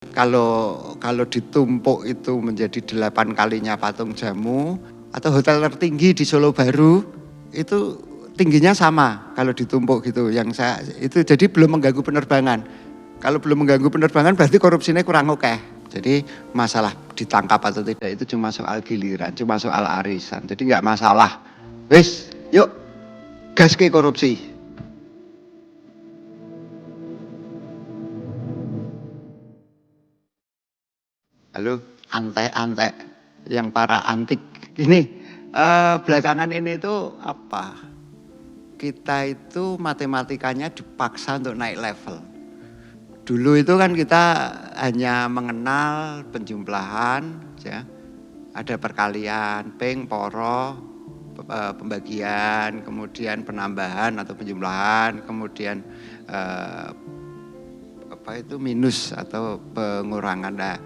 Kalau ditumpuk itu menjadi 8 kalinya Patung Jamu atau hotel tertinggi di Solo Baru itu tingginya sama kalau ditumpuk gitu. Yang saya itu jadi belum mengganggu penerbangan. Kalau belum mengganggu penerbangan berarti korupsinya kurang oke. Jadi masalah ditangkap atau tidak itu cuma soal giliran, cuma soal arisan. Jadi nggak masalah. Wis, yuk gas ke korupsi. Halo, antek-antek yang para antik. Ini belakangan ini tuh apa? Kita itu matematikanya dipaksa untuk naik level. Dulu itu kan kita hanya mengenal penjumlahan, ya. Ada perkalian, ping, poro, pembagian, kemudian penambahan atau penjumlahan, kemudian apa itu minus atau pengurangan. Nah,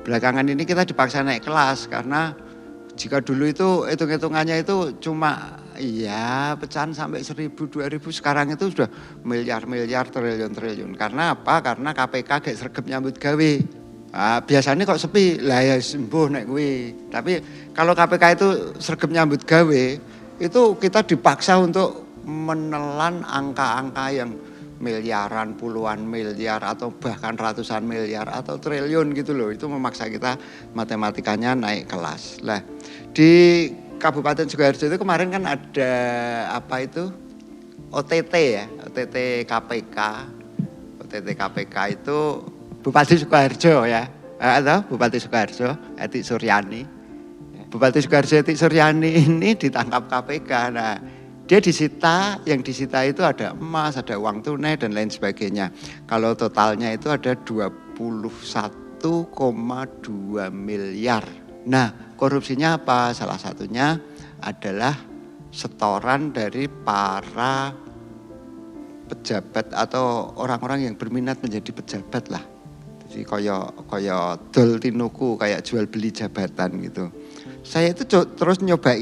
belakangan ini kita dipaksa naik kelas karena jika dulu itu hitung-hitungannya itu cuma ya pecahan sampai 1000, 2000, sekarang itu sudah miliar-miliar, triliun-triliun. Karena apa? Karena KPK gak sregep nyambut gawe. Nah, biasanya kok sepi, lah ya sembuh nek kuwi. Tapi kalau KPK itu sregep nyambut gawe, itu kita dipaksa untuk menelan angka-angka yang miliaran, puluhan miliar atau bahkan ratusan miliar atau triliun gitu loh. Itu memaksa kita matematikanya naik kelas. Lah, di Kabupaten Sukoharjo itu kemarin kan ada apa itu? OTT ya, OTT KPK. OTT KPK itu Bupati Sukoharjo ya. Atau Bupati Sukoharjo, Etik Suryani. Bupati Sukoharjo Etik Suryani ini ditangkap KPK. Nah, dia disita, yang disita itu ada emas, ada uang tunai dan lain sebagainya. Kalau totalnya itu ada 21,2 miliar. Nah, korupsinya apa? Salah satunya adalah setoran dari para pejabat atau orang-orang yang berminat menjadi pejabat lah. Jadi kaya dol tinuku, kayak jual beli jabatan gitu. Saya itu terus nyoba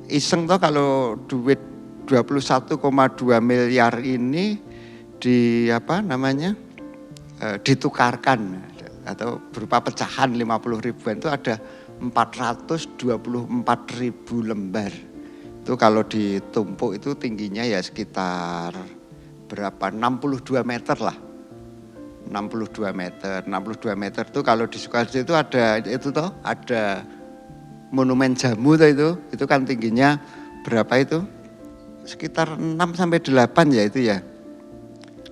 iseng toh kalau duit 21,2 miliar ini di apa namanya ditukarkan atau berupa pecahan 50 ribuan itu ada 424 ribu lembar. Itu kalau ditumpuk itu tingginya ya sekitar berapa 62 meter lah. 62 meter. 62 meter itu kalau di Sukoharjo itu ada itu toh ada Monumen Jamu itu kan tingginya berapa itu? Sekitar 6 sampai 8 ya itu ya.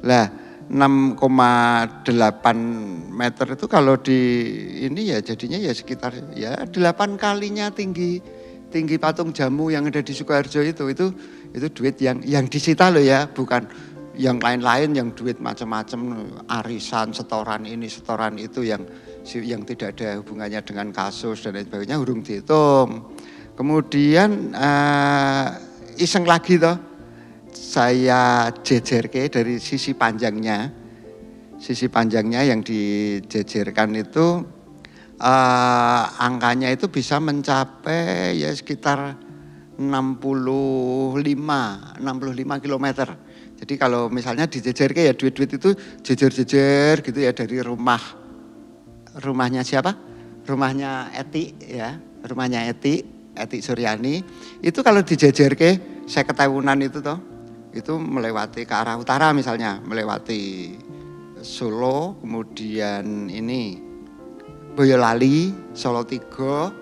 Lah 6,8 meter itu kalau di ini ya jadinya ya sekitar ya 8 kalinya tinggi Patung Jamu yang ada di Sukoharjo itu duit yang disita loh ya, bukan yang lain-lain yang duit macam-macam arisan, setoran ini, setoran itu yang tidak ada hubungannya dengan kasus dan lain sebagainya urung dihitung. Kemudian iseng lagi toh saya jejerke dari sisi panjangnya yang dijejerkan itu angkanya itu bisa mencapai ya sekitar 65 kilometer. Jadi kalau misalnya dijejerke ya duit-duit itu jejer-jejer gitu ya dari rumahnya siapa? Rumahnya Etik ya, rumahnya Etik Suryani. Itu kalau dijejerke 50 tahunan itu toh, itu melewati ke arah utara misalnya, melewati Solo, kemudian ini Boyolali, Solo Tigo,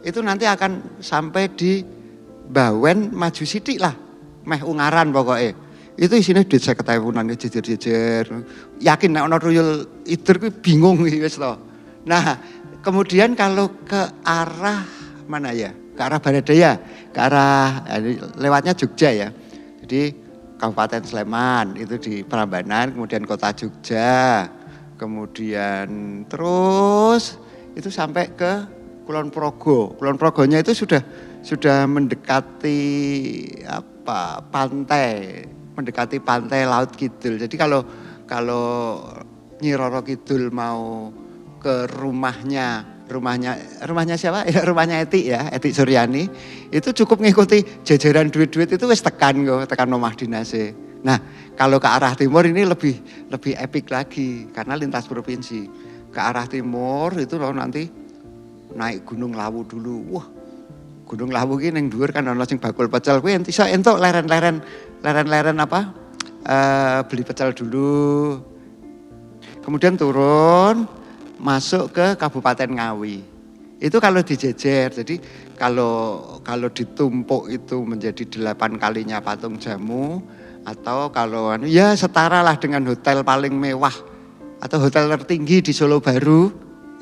itu nanti akan sampai di Bawen maju sidik lah, meh Ungaran pokoknya. Itu isinya duit 50 tahunan jejer-jejer. Yakin nek ana tuyul ider kuwi bingung wis to. Nah, kemudian kalau ke arah mana ya? Ke arah Baradaya, ke arah lewatnya Jogja ya. Jadi Kabupaten Sleman itu di Prambanan, kemudian Kota Jogja, kemudian terus itu sampai ke Kulon Progo. Kulon Progonya itu sudah mendekati apa? Mendekati pantai Laut Kidul. Jadi kalau Nyi Roro Kidul mau ke rumahnya siapa? Ya, rumahnya Etik ya, Etik Suryani. Itu cukup ngikuti jajaran duit-duit itu wis tekan omah dinase. Nah, kalau ke arah timur ini lebih epik lagi karena lintas provinsi. ke arah timur itu loh nanti naik Gunung Lawu dulu. Wah, Gunung Lawu ki ning dhuwur kan ana sing bakul pecel kuwi iso entuk leren-leren apa? Beli pecel dulu. Kemudian turun masuk ke Kabupaten Ngawi. Itu kalau dijejer. Jadi kalau ditumpuk itu menjadi 8 kalinya patung jamu, atau kalau ya setara lah dengan hotel paling mewah atau hotel tertinggi di Solo Baru,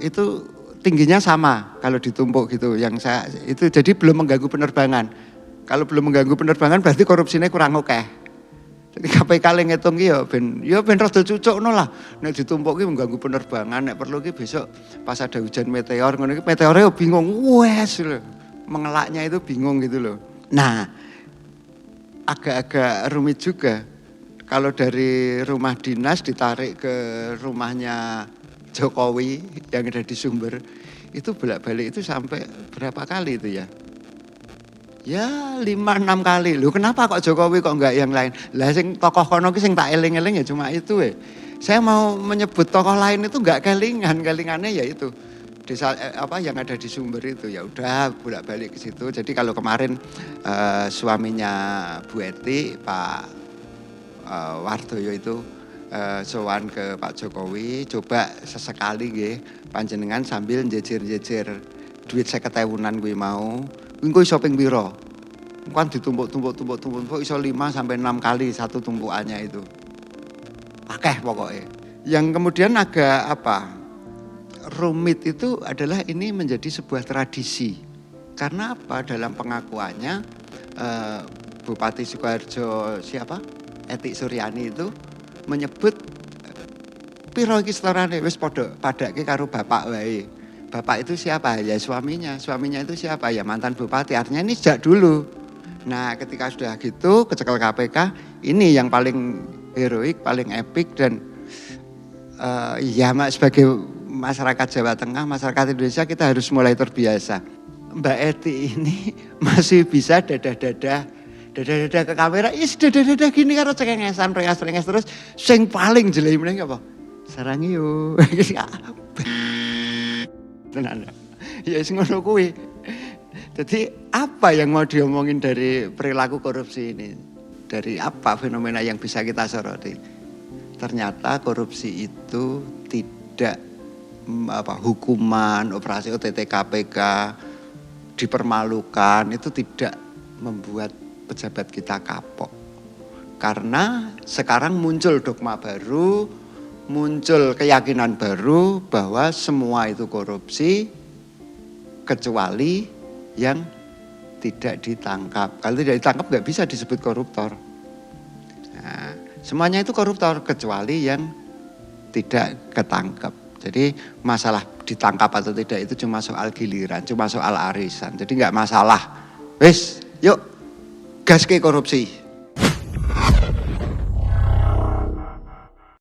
itu tingginya sama kalau ditumpuk gitu. Yang saya itu jadi belum mengganggu penerbangan. Kalau belum mengganggu penerbangan berarti korupsinya kurang oke. Jadi KPK ngitung ki ya ben rada cucukno lah. Nek ditumpuk ki mengganggu penerbangan, nek perlu ki besok pas ada hujan meteor ngono ki meteore bingung. Wes lho. Mengelaknya itu bingung gitu loh. Nah, agak-agak rumit juga. Kalau dari rumah dinas ditarik ke rumahnya Jokowi yang ada di Sumber, itu bolak-balik itu sampai berapa kali itu ya? Ya 5-6 kali. Loh kenapa kok Jokowi kok enggak yang lain? Lah sing tokoh kono ki sing tak eling-eling ya cuma itu Saya mau menyebut tokoh lain itu enggak kelingannya ya itu. Desa apa yang ada di Sumber itu ya udah bolak-balik ke situ. Jadi kalau kemarin suaminya Bu Eti, Pak Wardoyo itu sowan ke Pak Jokowi, coba sesekali nggih panjenengan sambil jejer-jejer duit 50.000-an kuwi mau. Engko iso ping pira? Kan ditumpuk iso 5 sampai 6 kali satu tumpukannya itu. Akeh pokoknya. Yang kemudian agak rumit itu adalah ini menjadi sebuah tradisi. Karena apa? Dalam pengakuannya Bupati Sukoharjo Etik Suryani itu menyebut piro iki setorane wis padake karo bapak wae. Bapak itu siapa? Ya suaminya. Suaminya itu siapa? Ya mantan bupati. Artinya ini sejak dulu. Nah ketika sudah gitu kecekel KPK, ini yang paling heroik, paling epik dan ya sebagai masyarakat Jawa Tengah, masyarakat Indonesia kita harus mulai terbiasa. Mbak Eti ini masih bisa dadah-dadah ke kamera, dadah-dadah gini karo cengengesan, renges-renges terus. Sing paling jeli meneh apa? Sarang yo. Tenan. Ya wis ngono kuwi. Jadi apa yang mau diomongin dari perilaku korupsi ini? Dari apa fenomena yang bisa kita soroti? Ternyata korupsi itu tidak hukuman, operasi OTT KPK dipermalukan itu tidak membuat pejabat kita kapok. Karena sekarang muncul dogma baru, muncul keyakinan baru bahwa semua itu korupsi kecuali yang tidak ditangkap. Kalau tidak ditangkap nggak bisa disebut koruptor. Nah, semuanya itu koruptor kecuali yang tidak ketangkep. Jadi masalah ditangkap atau tidak itu cuma soal giliran, cuma soal arisan. Jadi nggak masalah. Wes, yuk gas ke korupsi.